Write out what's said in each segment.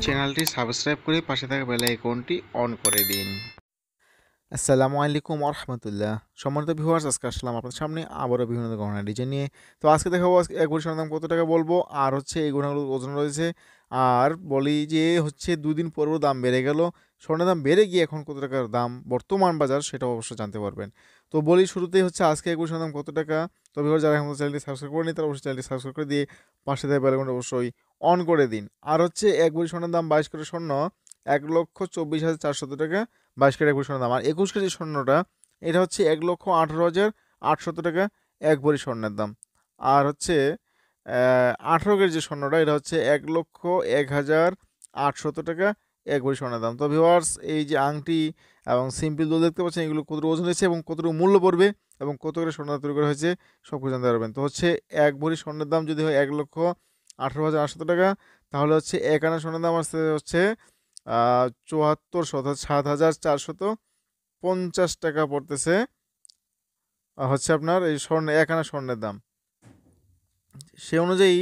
চ্যানেলটি সাবস্ক্রাইব করে পাশে থাকা বেল আইকনটি অন করে দিন। আসসালামু আলাইকুম ওরহমতুল্লাহ। সম্মানিত ভিউয়ার্স, আজকে আসলাম আপনাদের সামনে আবারও বিভিন্ন গহনা ডিজাইন নিয়ে। তো আজকে দেখাবো এক ভরি সোনার দাম কত টাকা বলবো, আর হচ্ছে এই গহনাগুলোর ওজন রয়েছে। আর বলি যে হচ্ছে 2 দিন পরও দাম বেড়ে গেল, স্বর্ণের দাম বেড়ে গিয়ে এখন কত টাকার দাম বর্তমান বাজার সেটা অবশ্যই জানতে পারবেন। তো বলি শুরুতেই হচ্ছে আজকে এক ভরি সোনার দাম কত টাকা। তো ভিউয়ার্স, যারা এখন চ্যানেলটি সাবস্ক্রাইব করে নিন তারা অবশ্যই চ্যানেলটি সাবস্ক্রাইব করে দিয়ে পাশে থাকা বেল আইকনটি অবশ্যই অন করে দিন। আর হচ্ছে এক ভরি সোনার দাম 22 করে স্বর্ণ 1,24,400 টাকা। 22 ক্যারেট 21 স্বর্ণের দাম। আর 21 কেজি স্বর্ণটা এটা হচ্ছে 1,18,800 টাকা এক ভরি স্বর্ণের দাম। আর হচ্ছে 18 কেজি যে স্বর্ণটা এটা হচ্ছে 1,01,800 টাকা এক ভরি স্বর্ণের দাম। তো ভিউয়ার্স, এই যে আংটি এবং সিম্পল দুল দেখতে পাচ্ছেন, এগুলো কতটুকু ওজন হয়েছে এবং কতটুকু মূল্য পড়বে এবং কত করে স্বর্ণ তৈরি করা হয়েছে সব কিছু জানতে পারবেন। তো হচ্ছে এক ভরি স্বর্ণের দাম যদি হয় 1,18,800 টাকা, তাহলে হচ্ছে এক আনা স্বর্ণের দাম আসছে হচ্ছে ৭,450 টাকা পড়তেছে। হচ্ছে আপনার এই স্বর্ণ এক আনা স্বর্ণের দাম। সে অনুযায়ী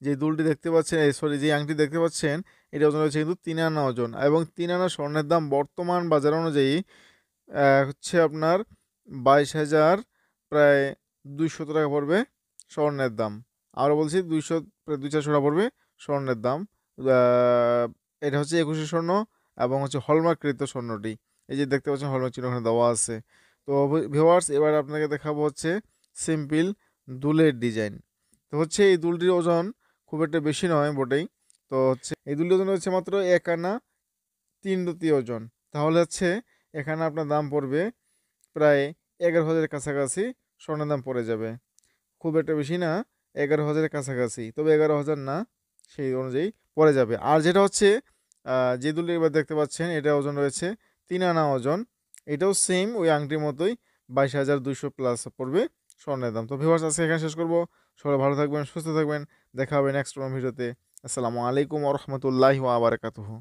যে দুলটি দেখতে পাচ্ছেন, এই সরি যে আংটি দেখতে পাচ্ছেন, এটা ওজন হচ্ছে কিন্তু 3 আনা ওজন, এবং 3 আনা স্বর্ণের দাম বর্তমান বাজার অনুযায়ী হচ্ছে আপনার 22,000 প্রায় 200 টাকা পড়বে স্বর্ণের দাম। আরও বলছি 200 প্রায় 200-400 টাকা পড়বে স্বর্ণের দাম। এটা হচ্ছে 21 স্বর্ণ এবং হচ্ছে হলমার্ককৃত স্বর্ণটি। এই যে দেখতে পাচ্ছেন হলমার্ক চিহ্ন ওখানে দেওয়া আছে। তো ভিউয়ার্স, এবার আপনাকে দেখাবো হচ্ছে সিম্পল দুলের ডিজাইন। তো হচ্ছে এই দুলটির ওজন খুব একটা বেশি নয় বটেই। তো হচ্ছে এই দুলটির ওজন হচ্ছে মাত্র 1 আনা 3 রতি ওজন। তাহলে হচ্ছে এখানে আপনার দাম পড়বে প্রায় 11,000-এর কাছাকাছি স্বর্ণের দাম পড়ে যাবে। খুব একটা বেশি না, 11,000-এর কাছাকাছি, তবে 11,000 না, সেই অনুযায়ী পড়ে যাবে। আর যেটা হচ্ছে যে দুলটি এবার দেখতে পাচ্ছেন, এটা ওজন রয়েছে 3 আনা ওজন। এটাও সেম ওই আংটির মতোই 22,200 প্লাস পড়বে স্বর্ণের দাম। তো ভিউয়ার্স, আজকে এখানে শেষ করবো। সবাই ভালো থাকবেন, সুস্থ থাকবেন। দেখা হবে নেক্সট কোনো ভিডিওতে। আসসালামু আলাইকুম ওয়া রাহমাতুল্লাহি ওয়া বারাকাতুহু।